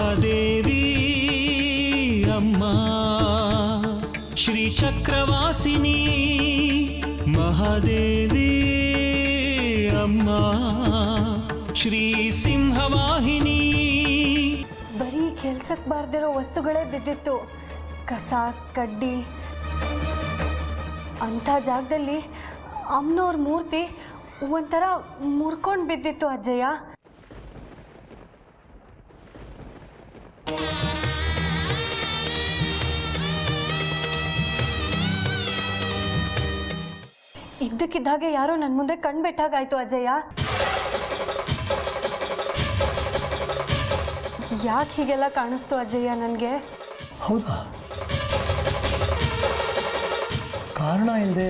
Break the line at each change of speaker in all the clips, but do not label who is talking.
ಮಹಾದೇವಿ ಅಮ್ಮ ಶ್ರೀ ಚಕ್ರವಾಸಿನಿ ಮಹಾದೇವಿ ಅಮ್ಮ ಶ್ರೀ ಸಿಂಹವಾಹಿನಿ.
ಬರೀ ಕೆಲ್ಸಕ್ಕೆ ಬಾರ್ದಿರೋ ವಸ್ತುಗಳೇ ಬಿದ್ದಿತ್ತು, ಕಸ ಕಡ್ಡಿ. ಅಂಥ ಜಾಗದಲ್ಲಿ ಅಮ್ಮನವ್ರ ಮೂರ್ತಿ ಒಂಥರ ಮುರ್ಕೊಂಡು ಬಿದ್ದಿತ್ತು ಅಜ್ಜಯ್ಯ. ಇದ್ದಕ್ಕಿದ್ದಾಗೆ ಯಾರೋ ನನ್ನ ಮುಂದೆ ಕಣ್ಬಿಟ್ಟಾಗಾಯ್ತು ಅಜ್ಜಯ್ಯ. ಯಾಕೆ ಹೀಗೆಲ್ಲ ಕಾಣಿಸ್ತು ಅಜ್ಜಯ್ಯ ನನಗೆ?
ಹೌದಾ? ಕಾರಣ ಇಲ್ಲದೆ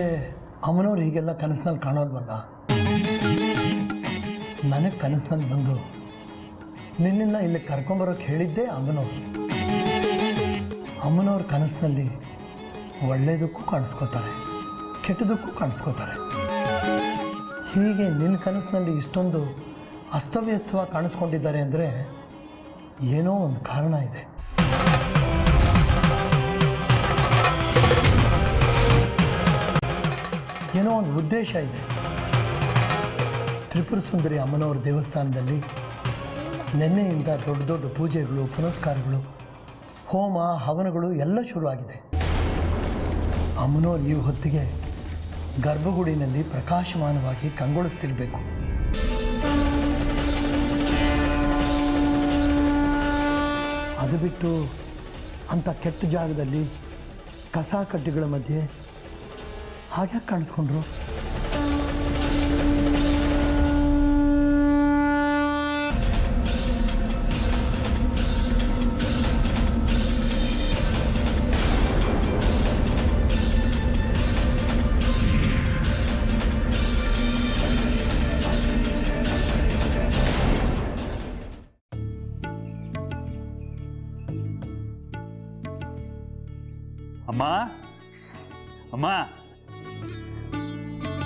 ಅಮ್ಮನವ್ರು ಹೀಗೆಲ್ಲ ಕನಸಿನಲ್ಲಿ ಕಾಣೋಲ್ವಲ್ಲ. ನನಗೆ ಕನಸಿನಲ್ಲಿ ಬಂದು ನಿನ್ನನ್ನು ಇಲ್ಲಿ ಕರ್ಕೊಂಬರೋಕೆ ಹೇಳಿದ್ದೆ ಅಮ್ಮನವ್ರು. ಅಮ್ಮನವ್ರ ಕನಸಿನಲ್ಲಿ ಒಳ್ಳೆಯದಕ್ಕೂ ಕಾಣಿಸ್ಕೋತಾರೆ, ಕೆಟ್ಟದಕ್ಕೂ ಕಾಣಿಸ್ಕೋತಾರೆ. ಹೀಗೆ ನಿನ್ನ ಕನಸಿನಲ್ಲಿ ಇಷ್ಟೊಂದು ಅಸ್ತವ್ಯಸ್ತವಾಗಿ ಕಾಣಿಸ್ಕೊಂಡಿದ್ದಾರೆ ಅಂದರೆ ಏನೋ ಒಂದು ಕಾರಣ ಇದೆ. ಏನೋ ಒಂದು ಉದ್ದೇಶ ಇದೆ. ತ್ರಿಪುರ ಸುಂದರಿ ಅಮ್ಮನವ್ರ ದೇವಸ್ಥಾನದಲ್ಲಿ ನಿನ್ನೆಯಿಂದ ದೊಡ್ಡ ದೊಡ್ಡ ಪೂಜೆಗಳು, ಪುನಸ್ಕಾರಗಳು, ಹೋಮ ಹವನಗಳು ಎಲ್ಲ ಶುರುವಾಗಿದೆ. ಅಮ್ಮನವ್ರು ಈ ಹೊತ್ತಿಗೆ ಗರ್ಭಗುಡಿನಲ್ಲಿ ಪ್ರಕಾಶಮಾನವಾಗಿ ಕಂಗೊಳಿಸ್ತಿರ್ಬೇಕು. ಅದು ಬಿಟ್ಟು ಅಂಥ ಕೆಟ್ಟ ಜಾಗದಲ್ಲಿ ಕಸ ಕಡ್ಡಿಗಳ ಮಧ್ಯೆ ಹಾಗೆ ಕಾಣಿಸ್ಕೊಂಡ್ರು.
ಅಮ್ಮ ಅಮ್ಮ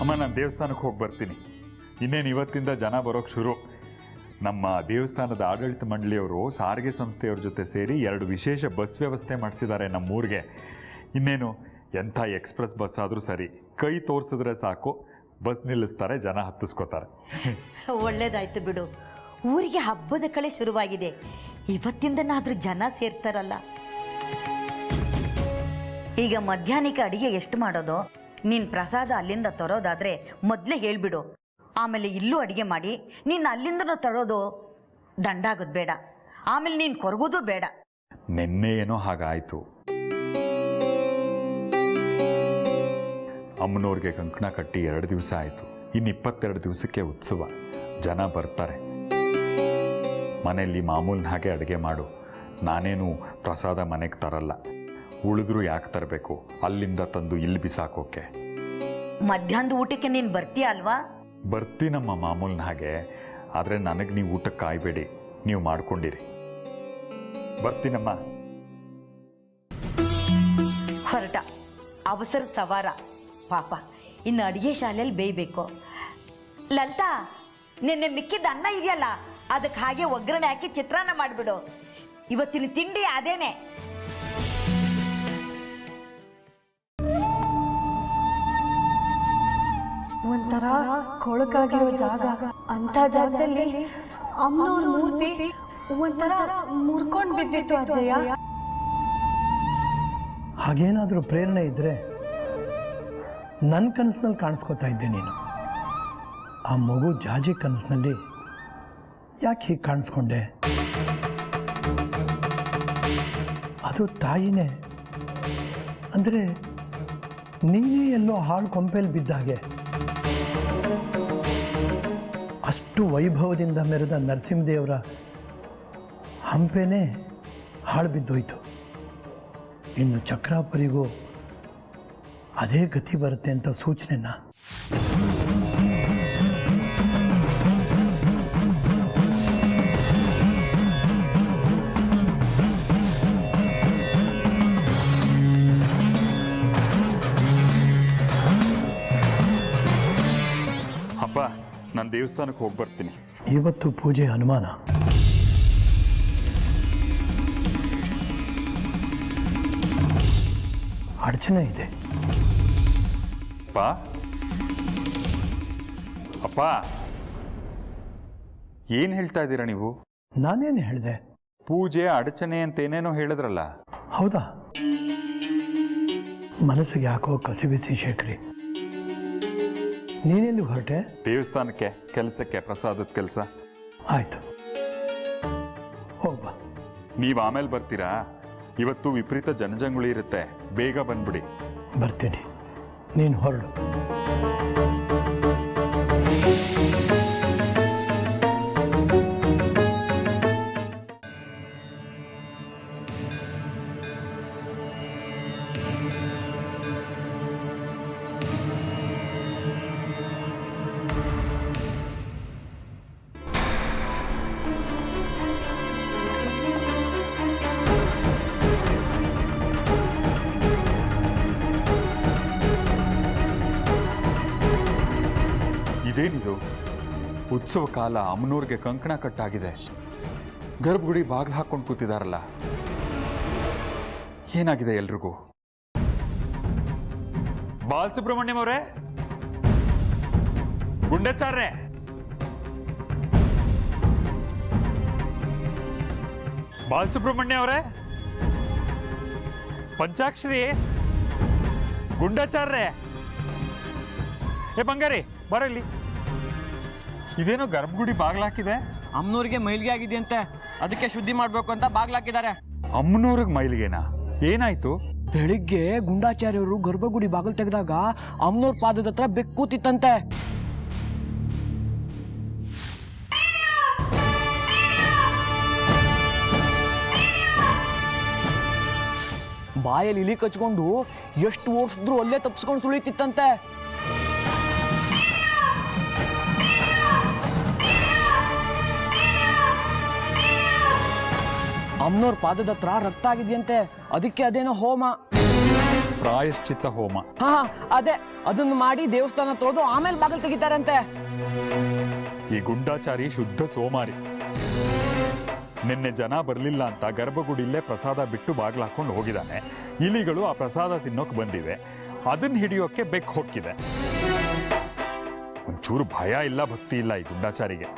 ಅಮ್ಮ, ನಾನು ದೇವಸ್ಥಾನಕ್ಕೆ ಹೋಗಿ ಬರ್ತೀನಿ. ಇನ್ನೇನು ಇವತ್ತಿಂದ ಜನ ಬರೋಕ್ಕೆ ಶುರು. ನಮ್ಮ ದೇವಸ್ಥಾನದ ಆಡಳಿತ ಮಂಡಳಿಯವರು ಸಾರಿಗೆ ಸಂಸ್ಥೆಯವ್ರ ಜೊತೆ ಸೇರಿ 2 ವಿಶೇಷ ಬಸ್ ವ್ಯವಸ್ಥೆ ಮಾಡಿಸಿದ್ದಾರೆ ನಮ್ಮೂರಿಗೆ. ಇನ್ನೇನು ಎಂಥ ಎಕ್ಸ್ಪ್ರೆಸ್ ಬಸ್ ಆದರೂ ಸರಿ, ಕೈ ತೋರಿಸಿದ್ರೆ ಸಾಕು, ಬಸ್ ನಿಲ್ಲಿಸ್ತಾರೆ, ಜನ ಹತ್ತಿಸ್ಕೋತಾರೆ.
ಒಳ್ಳೇದಾಯ್ತು ಬಿಡು. ಊರಿಗೆ ಹಬ್ಬದ ಕಳೆ ಶುರುವಾಗಿದೆ. ಇವತ್ತಿಂದನಾದ್ರೂ ಜನ ಸೇರ್ತಾರಲ್ಲ. ಈಗ ಮಧ್ಯಾಹ್ನಕ್ಕೆ ಅಡಿಗೆ ಎಷ್ಟು ಮಾಡೋದು? ನೀನು ಪ್ರಸಾದ ಅಲ್ಲಿಂದ ತರೋದಾದ್ರೆ ಮೊದಲೇ ಹೇಳ್ಬಿಡು. ಆಮೇಲೆ ಇಲ್ಲೂ ಅಡಿಗೆ ಮಾಡಿ ನೀನು ಅಲ್ಲಿಂದನೂ ತರೋದು ದಂಡಾಗೋದು ಬೇಡ. ಆಮೇಲೆ ನೀನು ಕೊರಗೋದು ಬೇಡ.
ನಿನ್ನೆ ಏನೋ ಹಾಗಾಯಿತು. ಅಮ್ಮನವ್ರಿಗೆ ಕಂಕಣ ಕಟ್ಟಿ 2 ದಿವಸ ಆಯಿತು. ಇನ್ನು 22 ದಿವಸಕ್ಕೆ ಉತ್ಸವ. ಜನ ಬರ್ತಾರೆ. ಮನೆಯಲ್ಲಿ ಮಾಮೂಲಿನ ಹಾಗೆ ಅಡುಗೆ ಮಾಡು. ನಾನೇನು ಪ್ರಸಾದ ಮನೆಗೆ ತರಲ್ಲ. ಉಳಿದ್ರು ಯಾಕೆ ತರಬೇಕು? ಅಲ್ಲಿಂದ ತಂದು ಇಲ್ಲಿ ಬಿಸಾಕೋಕೆ.
ಮಧ್ಯಾಹ್ನದ ಊಟಕ್ಕೆ ನೀನು ಬರ್ತೀಯ ಅಲ್ವಾ?
ಬರ್ತೀನಮ್ಮ ಮಾಮೂಲಿನ ಹಾಗೆ. ಆದರೆ ನನಗೆ ನೀವು ಊಟಕ್ಕೆ ಕಾಯಬೇಡಿ, ನೀವು ಮಾಡ್ಕೊಂಡಿರಿ. ಬರ್ತೀನಮ್ಮ.
ಹೊರಟ ಅವಸರ ಸವಾರ ಪಾಪ. ಇನ್ನು ಅಡುಗೆ ಶಾಲೆಯಲ್ಲಿ ಬೇಯಬೇಕು. ಲಲಿತಾ, ನಿನ್ನೆ ಮಿಕ್ಕಿದ ಅನ್ನ ಇದೆಯಲ್ಲ, ಅದಕ್ಕೆ ಹಾಗೆ ಒಗ್ಗರಣೆ ಹಾಕಿ ಚಿತ್ರಾನ್ನ ಮಾಡಿಬಿಡು. ಇವತ್ತಿನ ತಿಂಡಿ ಅದೇನೆ.
ಒಂಥರ ಕೊಳಕಾಗಿರೋ ಜಾಗ, ಅಂಥ ಜಾಗದಲ್ಲಿ ಅಮ್ಮನವ್ರ ಮೂರ್ತಿ ಒಂಥರ ಮುರ್ಕೊಂಡು ಬಿದ್ದಿತ್ತು ಅಜ್ಜಯ್ಯ.
ಹಾಗೇನಾದರೂ ಪ್ರೇರಣೆ ಇದ್ದರೆ ನನ್ನ ಕನಸಿನಲ್ಲಿ ಕಾಣಿಸ್ಕೋತಾ ಇದ್ದೆ ನೀನು. ಆ ಮಗು ಜಾಜಿ ಕನಸಿನಲ್ಲಿ ಯಾಕೆ ಹೀಗೆ ಕಾಣಿಸ್ಕೊಂಡೆ? ಅದು ತಾಯಿನೇ ಅಂದರೆ ನೀನೇ ಎಲ್ಲೋ ಹಾಳು ಕೊಂಪೆಯಲ್ಲಿ ಬಿದ್ದ ಹಾಗೆ. ಅಷ್ಟು ವೈಭವದಿಂದ ಮೆರೆದ ನರಸಿಂಹದೇವರ ಹಂಪೆನೇ ಹಾಳು ಬಿದ್ದೋಯ್ತು. ಇನ್ನು ಚಕ್ರಾಪುರಿಗೂ ಅದೇ ಗತಿ ಬರುತ್ತೆ ಅಂತ ಸೂಚನೆನ.
ಅಪ್ಪ, ನಾನು ದೇವಸ್ಥಾನಕ್ಕೆ ಹೋಗಿ ಬರ್ತೀನಿ.
ಇವತ್ತು ಪೂಜೆ ಅನುಮಾನ. ಅರ್ಚನೆ ಇದೆ.
ಅಪ್ಪ ಅಪ್ಪ ಏನು ಹೇಳ್ತಾ ಇದ್ದೀರಾ ನೀವು?
ನಾನೇನು ಹೇಳಿದೆ?
ಪೂಜೆ ಅಡಚಣೆ ಅಂತ ಏನೇನೋ ಹೇಳಿದ್ರಲ್ಲ.
ಹೌದಾ? ಮನಸ್ಸಿಗೆ ಯಾಕೋ ಕಸಿಬಿಸಿ ಶೇಖರಿ. ನೀನೆಲ್ಲಿ ಹೊರಟೆ?
ದೇವಸ್ಥಾನಕ್ಕೆ ಕೆಲಸಕ್ಕೆ, ಪ್ರಸಾದದ ಕೆಲಸ.
ಆಯಿತು, ಹೋಗ್ಬಾ.
ನೀವು ಆಮೇಲೆ ಬರ್ತೀರಾ? ಇವತ್ತು ವಿಪರೀತ ಜನಜಂಗುಳಿ ಇರುತ್ತೆ, ಬೇಗ ಬಂದ್ಬಿಡಿ.
ಬರ್ತೀನಿ, ನೀನು ಹೊರಡು.
ಇದೇನಿದು? ಉತ್ಸವ ಕಾಲ, ಅಮ್ಮನೂರಿಗೆ ಕಂಕಣ ಕಟ್ಟಾಗಿದೆ, ಗರ್ಭಗುಡಿ ಬಾಗಿಲು ಹಾಕೊಂಡು ಕೂತಿದಾರಲ್ಲ. ಏನಾಗಿದೆ ಎಲ್ರಿಗೂ? ಬಾಲಸುಬ್ರಹ್ಮಣ್ಯಂ ಅವರೇ, ಗುಂಡಚಾರ್ರೆ, ಬಾಲಸುಬ್ರಹ್ಮಣ್ಯ ಅವರೇ, ಪಂಚಾಕ್ಷರಿ, ಗುಂಡಚಾರ್ರೆ, ಏ ಬಂಗಾರಿ ಬರಲಿ. ಇದೇನೋ ಗರ್ಭಗುಡಿ ಬಾಗ್ಲಾಕಿದೆ.
ಅಮ್ಮನೂರಿಗೆ ಮೈಲಿಗೆ ಆಗಿದೆಯಂತೆ, ಅದಕ್ಕೆ ಶುದ್ಧಿ ಮಾಡಬೇಕು ಅಂತ ಬಾಗ್ಲಾಕಿದ್ದಾರೆ.
ಅಮ್ಮನೂರಿಗೆ ಮೈಲಿಗೆನಾ? ಏನಾಯ್ತು?
ಬೆಳಿಗ್ಗೆ ಗುಂಡಾಚಾರ್ಯರು ಗರ್ಭಗುಡಿ ಬಾಗಿಲು ತೆಗೆದಾಗ ಅಮ್ಮನೂರ್ ಪಾದದ ಹತ್ರ ಬೆಕ್ಕು ಕೂತಿತ್ತಂತೆ. ಬಾಯಲ್ಲಿ ಇಲಿ ಕಚ್ಕೊಂಡು ಎಷ್ಟು ಓಡಿಸಿದ್ರು ಅಲ್ಲೇ ತಪ್ಪಿಸ್ಕೊಂಡು ಸುಳಿತಿತ್ತಂತೆ. ಅಮ್ಮನವ್ರ ಪಾದದ ಹತ್ರ ರಕ್ತ ಆಗಿದೆಯಂತೆ, ಅದಕ್ಕೆ ಅದೇನೋ ಹೋಮ,
ಪ್ರಾಯಶ್ಚಿತ್ತ ಹೋಮ.
ಹಾ ಅದೇ, ಅದನ್ನು ಮಾಡಿ ದೇವಸ್ಥಾನ ತೊಳೆದು ಆಮೇಲೆ ಬಾಗಿಲು ತೆಗಿತಾರಂತೆ.
ಈ ಗುಂಡಾಚಾರಿ ಶುದ್ಧ ಸೋಮಾರಿ. ನಿನ್ನೆ ಜನ ಬರಲಿಲ್ಲ ಅಂತ ಗರ್ಭಗುಡಿಲ್ಲೇ ಪ್ರಸಾದ ಬಿಟ್ಟು ಬಾಗಿಲು ಹಾಕೊಂಡು ಹೋಗಿದ್ದಾನೆ. ಇಲಿಗಳು ಆ ಪ್ರಸಾದ ತಿನ್ನೋಕೆ ಬಂದಿವೆ, ಅದನ್ನ ಹಿಡಿಯೋಕೆ ಬೆಕ್ಕು ಹೊಕ್ಕಿದೆ. ಒಂಚೂರು ಭಯ ಇಲ್ಲ, ಭಕ್ತಿ ಇಲ್ಲ ಈ ಗುಂಡಾಚಾರಿಗೆ.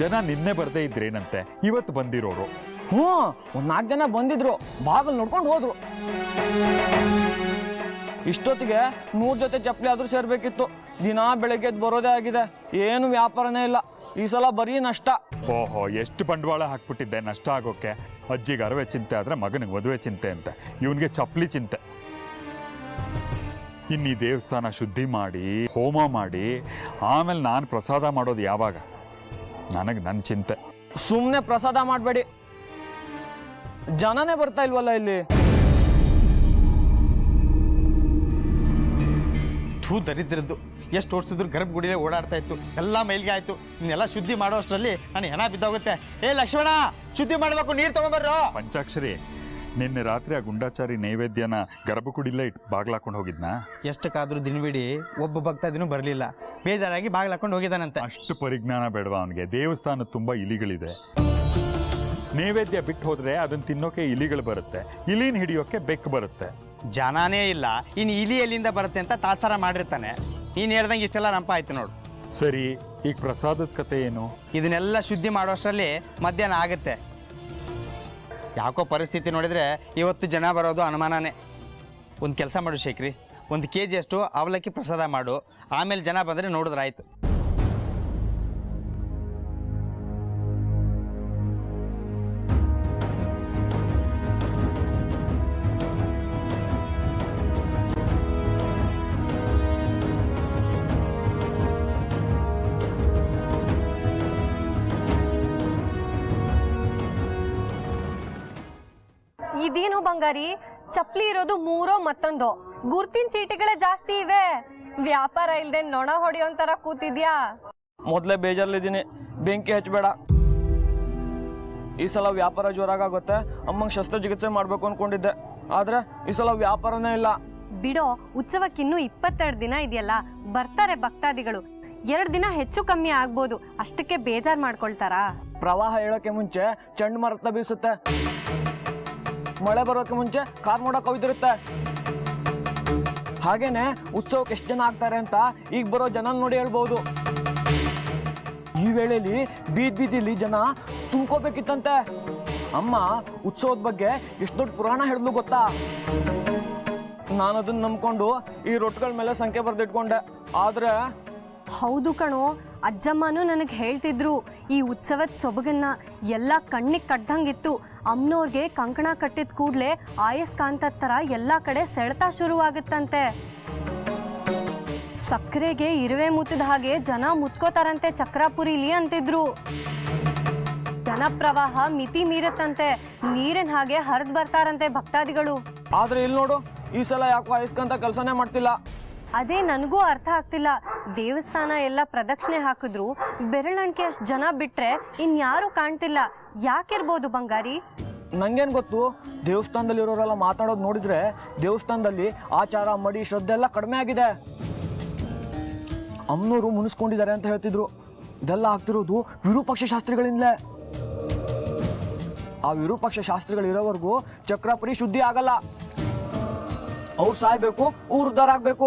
ಜನ ನಿನ್ನೆ ಬರದೇ ಇದ್ರೇನಂತೆ, ಇವತ್ತು ಬಂದಿರೋರು.
ಒಂದ್ 4 ಜನ ಬಂದಿದ್ರು, ಬಾಗಿಲು ನೋಡ್ಕೊಂಡು ಹೋದ್ರು. ಇಷ್ಟೊತ್ತಿಗೆ 100 ಜೊತೆ ಚಪ್ಪಲಿ ಆದ್ರೂ ಸೇರ್ಬೇಕಿತ್ತು. ದಿನ ಬೆಳಗ್ಗೆ ಬರೋದೇ ಆಗಿದೆ, ಏನು ವ್ಯಾಪಾರನೇ ಇಲ್ಲ. ಈ ಸಲ ಬರೀ ನಷ್ಟ.
ಓಹೋ, ಎಷ್ಟು ಬಂಡವಾಳ ಹಾಕ್ಬಿಟ್ಟಿದ್ದೆ ನಷ್ಟ ಆಗೋಕೆ. ಅಜ್ಜಿಗೆ ಅರವೆ ಚಿಂತೆ ಆದ್ರೆ ಮಗನಿಗೆ ಮದುವೆ ಚಿಂತೆ ಅಂತೆ, ಇವನ್ಗೆ ಚಪ್ಪಲಿ ಚಿಂತೆ. ಇನ್ನೀ ದೇವಸ್ಥಾನ ಶುದ್ಧಿ ಮಾಡಿ ಹೋಮ ಮಾಡಿ ಆಮೇಲೆ ನಾನು ಪ್ರಸಾದ ಮಾಡೋದು ಯಾವಾಗ? ನನಗೆ ನನ್ನ ಚಿಂತೆ.
ಸುಮ್ಮನೆ ಪ್ರಸಾದ ಮಾಡಬೇಡಿ, ಜನನೇ ಬರ್ತಾ ಇಲ್ವಲ್ಲ ಇಲ್ಲಿ.
ದರಿದ್ರದ್ದು ಎಷ್ಟು ಓಡಿಸಿದ್ರು ಗರ್ಭಗುಡಿಯೇ ಓಡಾಡ್ತಾ ಇತ್ತು, ಎಲ್ಲ ಮೈಲಿಗೆ ಆಯ್ತು. ಇನ್ನೆಲ್ಲ ಶುದ್ಧಿ ಮಾಡೋ ಅಷ್ಟರಲ್ಲಿ ನಾನು ಹೆಣ ಬಿದ್ದೋಗುತ್ತೆ. ಏ ಲಕ್ಷ್ಮಣ, ಶುದ್ಧಿ ಮಾಡಬೇಕು, ನೀರು ತಗೊಂಬರ್ರೋ.
ಪಂಚಾಕ್ಷರಿ, ನಿನ್ನೆ ರಾತ್ರಿ ಆ ಗುಂಡಾಚಾರಿ ನೈವೇದ್ಯನ ಗರ್ಭಗುಡಿಲ್ಲೇ ಇಟ್ಟು ಬಾಗ್ಲಾಕೊಂಡು ಹೋಗಿದ್ನಾ?
ಎಷ್ಟಕ್ಕಾದ್ರೂ ದಿನವಿಡೀ ಒಬ್ಬ ಭಕ್ತ ದಿನ ಬರಲಿಲ್ಲ, ಬೇಜಾರಾಗಿ ಬಾಗ್ಲಾಕೊಂಡು ಹೋಗಿದ್ದಾನಂತೆ.
ಅಷ್ಟು ಪರಿಜ್ಞಾನ ಬೇಡವಾ ಅವನಿಗೆ? ದೇವಸ್ಥಾನ ತುಂಬಾ ಇಲಿಗಳಿದೆ. ನೈವೇದ್ಯ ಬಿಟ್ಟು ಹೋದ್ರೆ ಅದನ್ನ ತಿನ್ನೋಕೆ ಇಲಿಗಳು ಬರುತ್ತೆ, ಇಲಿನ ಹಿಡಿಯೋಕೆ ಬೆಕ್ಕು ಬರುತ್ತೆ.
ಜನನೇ ಇಲ್ಲ, ಇನ್ನು ಇಲಿ ಎಲ್ಲಿಂದ ಬರುತ್ತೆ ಅಂತ ತಾತ್ಸಾರ ಮಾಡಿರ್ತಾನೆ. ನೀನು ಹೇಳ್ದಂಗೆ ಇಷ್ಟೆಲ್ಲ ನಂಪ ಆಯ್ತು ನೋಡು.
ಸರಿ, ಈಗ ಪ್ರಸಾದದ ಕತೆ ಏನು?
ಇದನ್ನೆಲ್ಲ ಶುದ್ಧಿ ಮಾಡೋ ಅಷ್ಟರಲ್ಲಿ ಮಧ್ಯಾಹ್ನ ಆಗುತ್ತೆ. ಯಾಕೋ ಪರಿಸ್ಥಿತಿ ನೋಡಿದರೆ ಇವತ್ತು ಜನ ಬರೋದು ಅನುಮಾನನೇ. ಒಂದು ಕೆಲಸ ಮಾಡು ಶೇಖರಿ, 1 kg ಅಷ್ಟು ಅವಲಕ್ಕಿ ಪ್ರಸಾದ ಮಾಡು, ಆಮೇಲೆ ಜನ ಬಂದರೆ ನೋಡಿದ್ರಾಯ್ತು.
ಇದೇನು ಬಂಗಾರಿ, ಚಪ್ಲಿ ಇರೋದು 3 ಮತ್ತೊಂದು, ಗುರ್ತಿನ ಚೀಟಿಗಳೇ ಜಾಸ್ತಿ ಇವೆ. ವ್ಯಾಪಾರ ಇಲ್ದೆ ನೊಣ ಹೊಡಿಯೋಂತರ ಕೂತಿದ್ಯಾ?
ಮೊದಲೇ ಬೇಜಾರಲ್ಲಿದ್ದೀನಿ, ಬೆಂಕಿ ಹಚ್ಚಬೇಡ. ಈ ಸಲ ವ್ಯಾಪಾರ ಜೋರಾಗುತ್ತೆ. ಅಮ್ಮಂಗೆ ಶಸ್ತ್ರಚಿಕಿತ್ಸೆ ಮಾಡಬೇಕು ಅನ್ಕೊಂಡಿದ್ದೆ, ಆದ್ರೆ ಈ ಸಲ ವ್ಯಾಪಾರನೇ ಇಲ್ಲ.
ಬಿಡೋ, ಉತ್ಸವಕ್ಕಿನ್ನೂ 22 ದಿನ ಇದೆಯಲ್ಲ, ಬರ್ತಾರೆ ಭಕ್ತಾದಿಗಳು. 2 ದಿನ ಹೆಚ್ಚು ಕಮ್ಮಿ ಆಗ್ಬೋದು, ಅಷ್ಟಕ್ಕೆ ಬೇಜಾರ್ ಮಾಡ್ಕೊಳ್ತಾರಾ?
ಪ್ರವಾಹ ಹೇಳೋಕೆ ಮುಂಚೆ ಚಂಡಮಾರುತ ಬೀಸುತ್ತೆ, ಮಳೆ ಬರೋಕೆ ಮುಂಚೆ ಕಾರ್ಮೋಡ ಕವಿದಿರುತ್ತೆ. ಹಾಗೇನೆ ಉತ್ಸವಕ್ಕೆ ಎಷ್ಟು ಜನ ಆಗ್ತಾರೆ ಅಂತ ಈಗ ಬರೋ ಜನ ನೋಡಿ ಹೇಳ್ಬೋದು. ಈ ವೇಳೆಯಲ್ಲಿ ಬೀದಿಲಿ ಜನ ತುಂಬ್ಕೋಬೇಕಿತ್ತಂತೆ. ಅಮ್ಮ ಉತ್ಸವದ ಬಗ್ಗೆ ಎಷ್ಟು ದೊಡ್ಡ ಪುರಾಣ ಹೇಳಿದ್ಲು ಗೊತ್ತಾ? ನಾನು ಅದನ್ನ ನಂಬ್ಕೊಂಡು ಈ ರೊಟ್ಟಗಳ ಮೇಲೆ ಸಂಖ್ಯೆ ಬರೆದಿಟ್ಕೊಂಡೆ. ಆದ್ರೆ
ಹೌದು ಕಣೋ, ಅಜ್ಜಮ್ಮನೂ ನನಗೆ ಹೇಳ್ತಿದ್ರು ಈ ಉತ್ಸವದ ಸೊಬಗನ್ನ ಎಲ್ಲ ಕಣ್ಣಿಗೆ ಕಟ್ಟಂಗಿತ್ತು. ಅಮ್ಮನವ್ರಿಗೆ ಕಂಕಣ ಕಟ್ಟಿದ ಕೂಡಲೇ ಆಯಸ್ಕಾಂತದ ಥರ ಎಲ್ಲ ಕಡೆ ಸೆಳೆತ ಶುರುವಾಗುತ್ತಂತೆ. ಸಕ್ಕರೆಗೆ ಇರುವೆ ಮುತ್ತಿದ ಹಾಗೆ ಜನ ಮುತ್ಕೋತಾರಂತೆ ಚಕ್ರಾಪುರಿಲಿ ಅಂತಿದ್ರು. ಜನಪ್ರವಾಹ ಮಿತಿ ಮೀರುತ್ತಂತೆ, ನೀರಿನ ಹಾಗೆ ಹರಿದು ಬರ್ತಾರಂತೆ ಭಕ್ತಾದಿಗಳು.
ಆದ್ರೆ ಇಲ್ಲಿ ನೋಡು, ಈ ಸಲ ಯಾಕೋ ಆಯಸ್ಕಾಂತ ಕೆಲಸನೇ ಮಾಡ್ತಿಲ್ಲ.
ಅದೇ ನನಗೂ ಅರ್ಥ ಆಗ್ತಿಲ್ಲ. ದೇವಸ್ಥಾನ ಎಲ್ಲ ಪ್ರದಕ್ಷಿಣೆ ಹಾಕಿದ್ರು, ಬೆರಳಣಿಕೆ ಅಷ್ಟು ಜನ ಬಿಟ್ರೆ ಇನ್ಯಾರೂ ಕಾಣ್ತಿಲ್ಲ. ಯಾಕಿರ್ಬೋದು ಬಂಗಾರಿ?
ನಂಗೇನು ಗೊತ್ತು. ದೇವಸ್ಥಾನದಲ್ಲಿ ಇರೋರೆಲ್ಲ ಮಾತಾಡೋದು ನೋಡಿದ್ರೆ ದೇವಸ್ಥಾನದಲ್ಲಿ ಆಚಾರ ಮಡಿ ಶ್ರದ್ಧೆ ಎಲ್ಲ ಕಡಿಮೆ ಆಗಿದೆ. ಅಮ್ಮನವರು ಮುನಿಸ್ಕೊಂಡಿದ್ದಾರೆ ಅಂತ ಹೇಳ್ತಿದ್ರು. ಇದೆಲ್ಲ ಆಗ್ತಿರೋದು ವಿರೂಪಾಕ್ಷ ಶಾಸ್ತ್ರಿಗಳಿಂದಲೇ. ಆ ವಿರೂಪಾಕ್ಷ ಶಾಸ್ತ್ರಿಗಳು ಇರೋವರೆಗೂ ಚಕ್ರಾಪುರಿ ಶುದ್ಧಿ ಆಗಲ್ಲ. ಅವ್ರು ಸಾಯ್ಬೇಕು, ಊರು ಉದ್ಧಾರ ಆಗ್ಬೇಕು.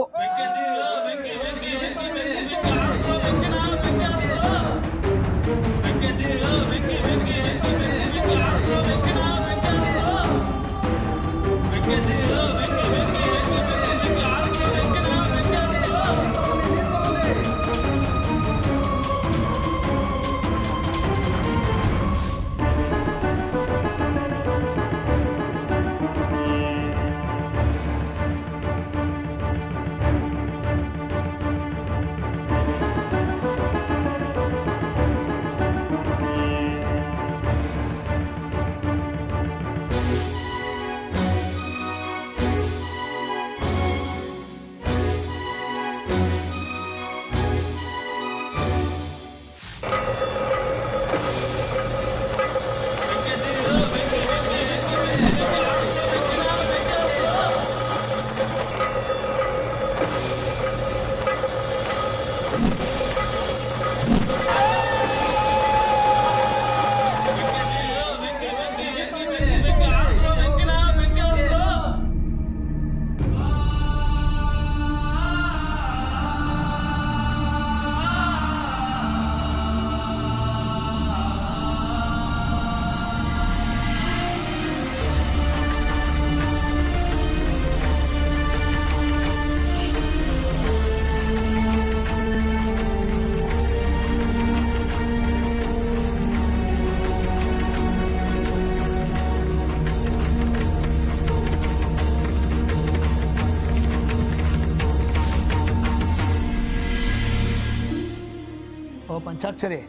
ಪಂಚಾಕ್ಷರಿ,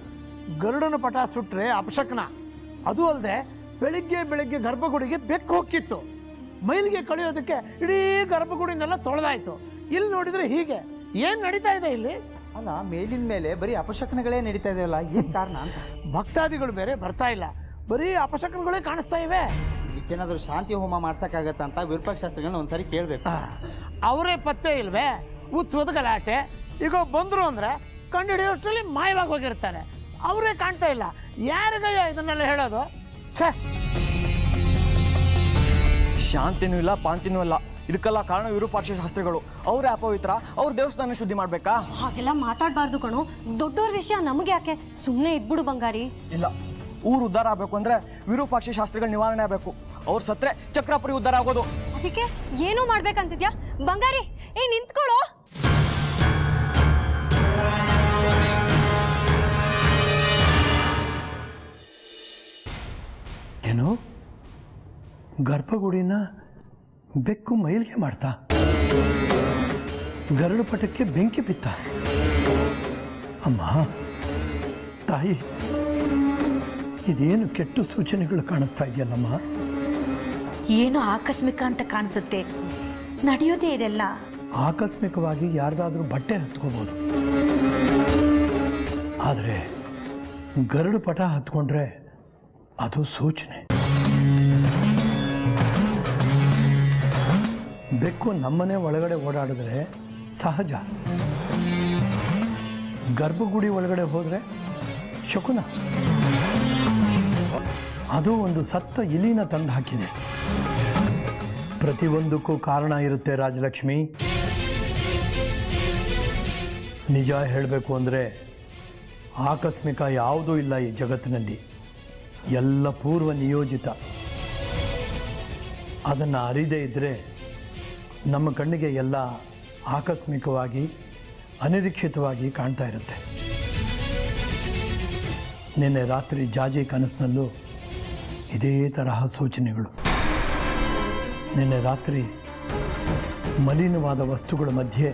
ಗರುಡನ ಪಟ ಸುಟ್ರೆ ಅಪಶಕನ. ಅದು ಅಲ್ಲದೆ ಬೆಳಿಗ್ಗೆ ಬೆಳಿಗ್ಗೆ ಗರ್ಭಗುಡಿಗೆ ಬೆಕ್ಕು ಹೋಗಿತ್ತು. ಮೈಲಿಗೆ ಕಳೆಯೋದಕ್ಕೆ ಇಡೀ ಗರ್ಭಗುಡಿನೆಲ್ಲ ತೊಳೆದಾಯ್ತು. ಇಲ್ಲಿ ನೋಡಿದ್ರೆ ಹೀಗೆ ಏನು ನಡೀತಾ ಇದೆ ಇಲ್ಲಿ?
ಅಲ್ಲ, ಮೇಲಿನ ಮೇಲೆ ಬರೀ ಅಪಶಕನಗಳೇ ನಡೀತಾ ಇದೆಯಲ್ಲ, ಏನು ಕಾರಣ ಅಂತ?
ಭಕ್ತಾದಿಗಳು ಬೇರೆ ಬರ್ತಾ ಇಲ್ಲ, ಬರೀ ಅಪಶಕನಗಳೇ ಕಾಣಿಸ್ತಾ ಇವೆ.
ಇದಕ್ಕೇನಾದರೂ ಶಾಂತಿ ಹೋಮ ಮಾಡ್ಸೋಕ್ಕಾಗತ್ತ ಅಂತ ವಿರೂಪಾಕ್ಷ ಶಾಸ್ತ್ರಿಗಳನ್ನ ಒಂದ್ಸರಿ ಕೇಳಬೇಕು.
ಅವರೇ ಪತ್ತೆ ಇಲ್ವೇ? ಉತ್ಸವದ ಗಲಾಟೆ ಈಗ ಬಂದರು ಅಂದರೆ ಕಂಡು ಹಿಡಿಯೋಷ್ಟರಲ್ಲಿ ಮಾಯವಾಗಿ ಹೋಗಿರ್ತಾರೆ. ಅವರೇ ಕಾಣ್ತಾ ಇಲ್ಲ. ಯಾರಿಗಯ್ಯ ಇದನ್ನೆಲ್ಲ ಹೇಳೋದು? ಛೇ,
ಶಾಂತಿನೂ ಇಲ್ಲ, ಪಾಂತಿನೂ ಇಲ್ಲ. ಇದಕ್ಕೆಲ್ಲ ಕಾರಣ ವಿರೂಪಾಕ್ಷ ಶಾಸ್ತ್ರಿಗಳು. ಅವರೇ ಅಪವಿತ್ರ, ಅವ್ರ ದೇವಸ್ಥಾನ ಶುದ್ಧಿ ಮಾಡ್ಬೇಕಾ?
ಹಾಗೆಲ್ಲ ಮಾತಾಡಬಾರ್ದು ಕಣೋ. ದೊಡ್ಡವ್ರ ವಿಷಯ ನಮಗೆ ಯಾಕೆ? ಸುಮ್ಮನೆ ಇದ್ಬಿಡು ಬಂಗಾರಿ.
ಇಲ್ಲ, ಊರು ಉದ್ಧಾರ ಆಗಬೇಕು ಅಂದ್ರೆ ವಿರೂಪಾಕ್ಷ ಶಾಸ್ತ್ರಿಗಳು ನಿವಾರಣೆ ಆಗಬೇಕು. ಅವ್ರು ಸತ್ರೆ ಚಕ್ರಾಪುರಿ ಉದ್ಧಾರ ಆಗೋದು.
ಅದಕ್ಕೆ ಏನೂ ಮಾಡ್ಬೇಕಂತಿದ್ಯಾ ಬಂಗಾರಿ? ನಿಂತ್ಕೊಳ್ಳೋ.
ಏನು, ಗರ್ಭಗುಡಿನ ಬೆಕ್ಕು ಮೈಲಿಗೆ ಮಾಡ್ತಾ? ಗರಡು ಪಟಕ್ಕೆ ಬೆಂಕಿ ಬಿತ್ತ? ಅಮ್ಮ ತಾಯಿ, ಇದೇನು ಕೆಟ್ಟ ಸೂಚನೆಗಳು ಕಾಣಿಸ್ತಾ ಇದೆಯಲ್ಲಮ್ಮ?
ಏನು ಆಕಸ್ಮಿಕ ಅಂತ ಕಾಣಿಸುತ್ತೆ. ನಡೆಯೋದೇ ಇದೆಲ್ಲ.
ಆಕಸ್ಮಿಕವಾಗಿ ಯಾರ್ದಾದ್ರೂ ಬಟ್ಟೆ ಹತ್ಕೋಬೋದು, ಆದರೆ ಗರಡು ಪಟ ಹತ್ಕೊಂಡ್ರೆ ಅದು ಸೂಚನೆ. ಬೆಕ್ಕು ನಮ್ಮನೆ ಒಳಗಡೆ ಓಡಾಡಿದ್ರೆ ಸಹಜ, ಗರ್ಭಗುಡಿ ಒಳಗಡೆ ಹೋದರೆ ಶಕುನ. ಅದು ಒಂದು ಸತ್ತ ಇಲಿನ ತಂದು ಹಾಕಿದೆ. ಪ್ರತಿಯೊಂದಕ್ಕೂ ಕಾರಣ ಇರುತ್ತೆ ರಾಜಲಕ್ಷ್ಮಿ. ನಿಜ ಹೇಳಬೇಕು ಅಂದರೆ ಆಕಸ್ಮಿಕ ಯಾವುದೂ ಇಲ್ಲ ಈ ಜಗತ್ತಿನಲ್ಲಿ, ಎಲ್ಲ ಪೂರ್ವ ನಿಯೋಜಿತ. ಅದನ್ನು ಅರಿದೇ ಇದ್ದರೆ ನಮ್ಮ ಕಣ್ಣಿಗೆ ಎಲ್ಲ ಆಕಸ್ಮಿಕವಾಗಿ ಅನಿರೀಕ್ಷಿತವಾಗಿ ಕಾಣ್ತಾ ಇರುತ್ತೆ. ನಿನ್ನೆ ರಾತ್ರಿ ಜಾಜಿ ಕನಸಿನಲ್ಲೂ ಇದೇ ತರಹ ಸೂಚನೆಗಳು. ನಿನ್ನೆ ರಾತ್ರಿ ಮಲಿನವಾದ ವಸ್ತುಗಳ ಮಧ್ಯೆ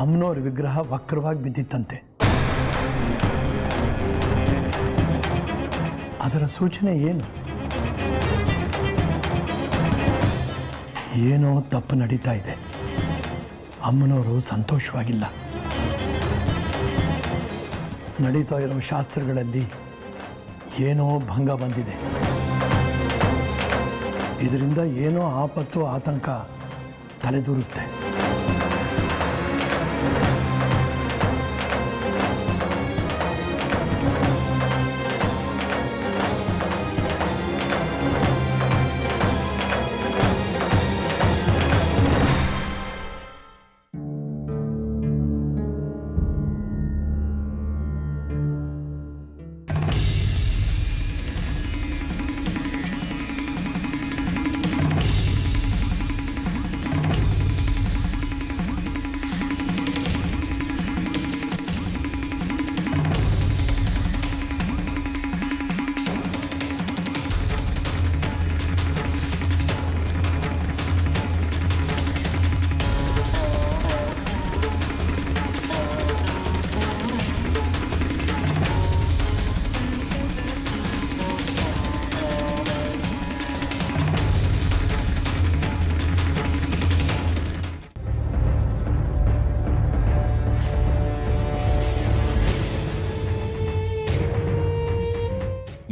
ಅಮ್ಮನವ್ರ ವಿಗ್ರಹ ವಕ್ರವಾಗಿ ಬಿದ್ದಿತ್ತಂತೆ. ಅದರ ಸೂಚನೆ ಏನು? ಏನೋ ತಪ್ಪು ನಡೀತಾ ಇದೆ. ಅಮ್ಮನವರು ಸಂತೋಷವಾಗಿಲ್ಲ. ನಡೀತಾ ಇರೋ ಶಾಸ್ತ್ರಗಳಲ್ಲಿ ಏನೋ ಭಂಗ ಬಂದಿದೆ. ಇದರಿಂದ ಏನೋ ಆಪತ್ತು ಆತಂಕ ತಲೆದೂರುತ್ತೆ.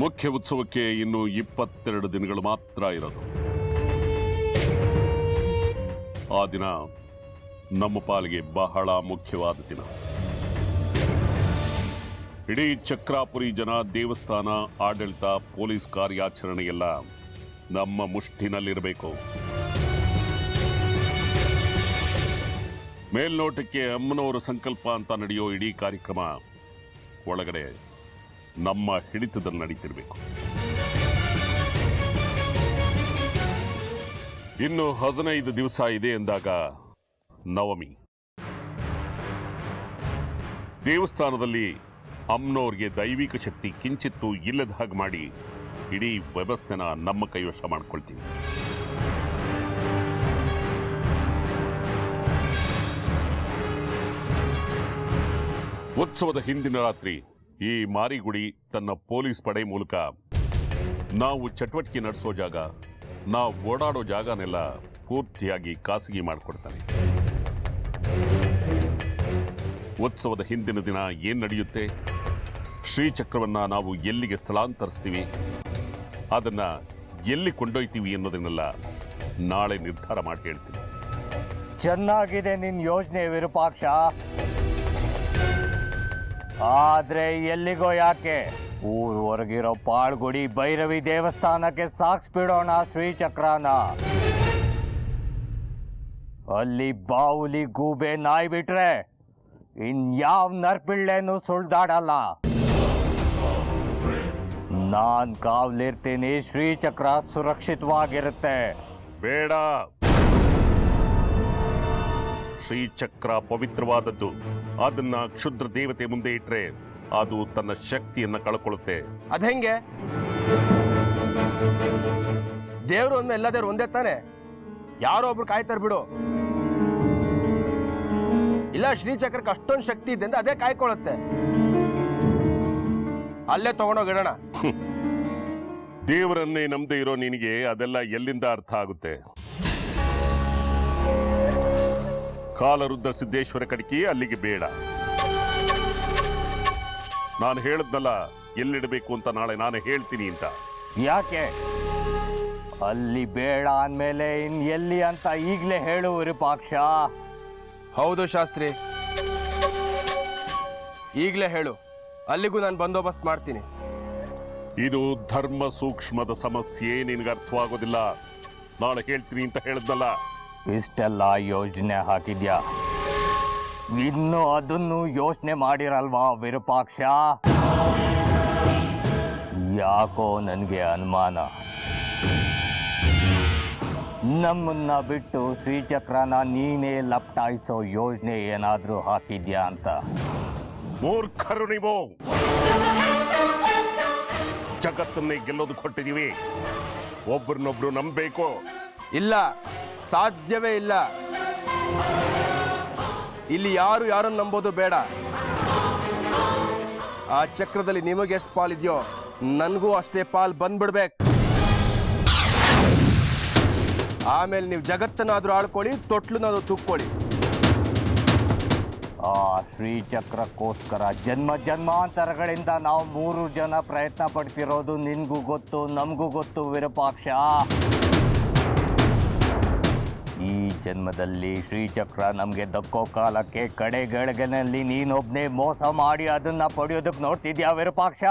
ಮುಖ್ಯ ಉತ್ಸವಕ್ಕೆ ಇನ್ನು 22 ದಿನಗಳು ಮಾತ್ರ ಇರೋದು. ಆ ದಿನ ನಮ್ಮ ಪಾಲಿಗೆ ಬಹಳ ಮುಖ್ಯವಾದ ದಿನ. ಇಡೀ ಚಕ್ರಾಪುರಿ ಜನ, ದೇವಸ್ಥಾನ ಆಡಳಿತ, ಪೊಲೀಸ್ ಕಾರ್ಯಾಚರಣೆಯೆಲ್ಲ ನಮ್ಮ ಮುಷ್ಟಿನಲ್ಲಿರಬೇಕು. ಮೇಲ್ನೋಟಕ್ಕೆ ಅಮ್ಮನವರ ಸಂಕಲ್ಪ ಅಂತ ನಡೆಯೋ ಇಡೀ ಕಾರ್ಯಕ್ರಮ ಒಳಗಡೆ ನಮ್ಮ ಹಿಡಿತದಲ್ಲಿ ನಡೀತಿರ್ಬೇಕು. ಇನ್ನು 15 ದಿವಸ ಇದೆ ಎಂದಾಗ ನವಮಿ. ದೇವಸ್ಥಾನದಲ್ಲಿ ಅಮ್ಮನವ್ರಿಗೆ ದೈವಿಕ ಶಕ್ತಿ ಕಿಂಚಿತ್ತೂ ಇಲ್ಲದ ಹಾಗೆ ಮಾಡಿ ಇಡೀ ವ್ಯವಸ್ಥೆನ ನಮ್ಮ ಕೈವಶ ಮಾಡ್ಕೊಳ್ತೀವಿ. ಉತ್ಸವದ ಹಿಂದಿನ ರಾತ್ರಿ ಈ ಮಾರಿಗುಡಿ ತನ್ನ ಪೊಲೀಸ್ ಪಡೆ ಮೂಲಕ ನಾವು ಚಟುವಟಿಕೆ ನಡೆಸೋ ಜಾಗ, ನಾವು ಓಡಾಡೋ ಜಾಗನೆಲ್ಲ ಪೂರ್ತಿಯಾಗಿ ಖಾಸಗಿ ಮಾಡಿಕೊಡ್ತಾನೆ. ಉತ್ಸವದ ಹಿಂದಿನ ದಿನ ಏನ್ ನಡೆಯುತ್ತೆ, ಶ್ರೀಚಕ್ರವನ್ನ ನಾವು ಎಲ್ಲಿಗೆ ಸ್ಥಳಾಂತರಿಸ್ತೀವಿ, ಅದನ್ನ ಎಲ್ಲಿ ಕೊಂಡೊಯ್ತೀವಿ ಅನ್ನೋದನ್ನೆಲ್ಲ ನಾಳೆ ನಿರ್ಧಾರ ಮಾಡಿ ಹೇಳ್ತೀವಿ.
ಚೆನ್ನಾಗಿದೆ ನಿನ್ನ ಯೋಜನೆ ವಿರೂಪಾಕ್ಷ. ಆದ್ರೆ ಎಲ್ಲಿಗೋ ಯಾಕೆ, ಊರವರೆಗಿರೋ ಪಾಳ್ಗುಡಿ ಭೈರವಿ ದೇವಸ್ಥಾನಕ್ಕೆ ಸಾಕ್ಸ್ಬಿಡೋಣ ಶ್ರೀಚಕ್ರನ. ಅಲ್ಲಿ ಬಾವುಲಿ ಗೂಬೆ ನಾಯಿ ಬಿಟ್ರೆ ಇನ್ಯಾವ ನರ್ಪಿಳ್ಳೆನೂ ಸುಳ್ದಾಡಲ್ಲ. ನಾನ್ ಕಾವ್ಲಿರ್ತೀನಿ, ಶ್ರೀಚಕ್ರ ಸುರಕ್ಷಿತವಾಗಿರುತ್ತೆ.
ಬೇಡ, ಶ್ರೀಚಕ್ರ ಪವಿತ್ರವಾದದ್ದು. ಅದನ್ನ ಕ್ಷುದ್ರ ದೇವತೆ ಮುಂದೆ ಇಟ್ರೆ ಅದು ತನ್ನ ಶಕ್ತಿಯನ್ನ ಕಳ್ಕೊಳ್ಳುತ್ತೆ.
ಅದ್ಹೆಂಗೆ? ದೇವ್ರು ಅಂದ್ಮೇಲೆ ಎಲ್ಲ ದೇವ್ರು ಒಂದೇ ತಾನೆ. ಯಾರೋ ಒಬ್ರು ಕಾಯ್ತಾರ ಬಿಡು. ಇಲ್ಲ, ಶ್ರೀಚಕ್ರಕ್ಕೆ ಅಷ್ಟೊಂದು ಶಕ್ತಿ ಇದೆ ಅಂದ್ರೆ ಅದೇ ಕಾಯ್ಕೊಳ್ಳುತ್ತೆ. ಅಲ್ಲೇ ತಗೊಂಡೋಗಿಡೋಣ.
ದೇವರನ್ನೇ ನಂಬದೇ ಇರೋ ನಿನಗೆ ಅದೆಲ್ಲ ಎಲ್ಲಿಂದ ಅರ್ಥ ಆಗುತ್ತೆ? ಕಾಲರುದ್ಧ ಸಿದ್ದೇಶ್ವರ ಕಡಿಕೆ ಅಲ್ಲಿಗೆ ಬೇಡ. ನಾನು ಹೇಳದ್ನಲ್ಲ ಎಲ್ಲಿಡಬೇಕು ಅಂತ, ನಾಳೆ ನಾನು ಹೇಳ್ತೀನಿ ಅಂತ.
ಯಾಕೆ ಅಲ್ಲಿ ಬೇಡ ಅಂದಮೇಲೆ ಇನ್ ಎಲ್ಲಿ ಅಂತ ಈಗಲೇ ಹೇಳು ವಿರೂಪಾಕ್ಷ.
ಹೌದು ಶಾಸ್ತ್ರಿ, ಈಗಲೇ ಹೇಳು. ಅಲ್ಲಿಗೂ ನಾನು ಬಂದೋಬಸ್ತ್ ಮಾಡ್ತೀನಿ.
ಇದು ಧರ್ಮ ಸೂಕ್ಷ್ಮದ ಸಮಸ್ಯೆ, ನಿನಗೆ ಅರ್ಥವಾಗೋದಿಲ್ಲ. ನಾಳೆ ಹೇಳ್ತೀನಿ ಅಂತ ಹೇಳದ್ನಲ್ಲ.
ಇಷ್ಟೆಲ್ಲ ಯೋಜನೆ ಹಾಕಿದ್ಯಾ, ಇನ್ನು ಅದನ್ನು ಯೋಚನೆ ಮಾಡಿರಲ್ವಾ ವಿರೂಪಾಕ್ಷ? ಯಾಕೋ ನನಗೆ ಅನುಮಾನ, ನಮ್ಮನ್ನ ಬಿಟ್ಟು ಶ್ರೀಚಕ್ರನ ನೀನೇ ಲಪ್ಟಾಯಿಸೋ ಯೋಜನೆ ಏನಾದರೂ ಹಾಕಿದ್ಯಾ ಅಂತ.
ಮೂರ್ಖರು ನೀವು. ಜಗತ್ತನ್ನೇ ಗೆಲ್ಲೋದು ಕೊಟ್ಟಿದೀವಿ, ಒಬ್ರನ್ನೊಬ್ರು ನಂಬಬೇಕು.
ಇಲ್ಲ, ಸಾಧ್ಯವೇ ಇಲ್ಲ. ಇಲ್ಲಿ ಯಾರು ಯಾರನ್ನು ನಂಬೋದು ಬೇಡ. ಆ ಚಕ್ರದಲ್ಲಿ ನಿಮಗೆ ಎಷ್ಟು ಪಾಲಿದೆಯೋ ನನಗೂ ಅಷ್ಟೇ ಪಾಲ್ ಬಂದ್ಬಿಡ್ಬೇಕು. ಆಮೇಲೆ ನೀವು ಜಗತ್ತನ್ನಾದ್ರೂ ಆಳ್ಕೊಳ್ಳಿ, ತೊಟ್ಲನ್ನಾದ್ರೂ ತುಕ್ಕೊಳ್ಳಿ.
ಆ ಶ್ರೀಚಕ್ರಕ್ಕೋಸ್ಕರ ಜನ್ಮ ಜನ್ಮಾಂತರಗಳಿಂದ ನಾವು 3 ಜನ ಪ್ರಯತ್ನ ಪಡ್ತಿರೋದು ನಿನ್ಗೂ ಗೊತ್ತು, ನಮಗೂ ಗೊತ್ತು ವಿರೂಪಾಕ್ಷ. ಈ ಜನ್ಮದಲ್ಲಿ ಶ್ರೀಚಕ್ರ ನಮಗೆ ದಕ್ಕೋ ಕಾಲಕ್ಕೆ ಕಡೆಗಳಿಗೆನಲ್ಲಿ ನೀನೊಬ್ಬನೇ ಮೋಸ ಮಾಡಿ ಅದನ್ನ ಪಡೆಯೋದಕ್ಕೆ ನೋಡ್ತಿದ್ಯಾ ವಿರೂಪಾಕ್ಷ?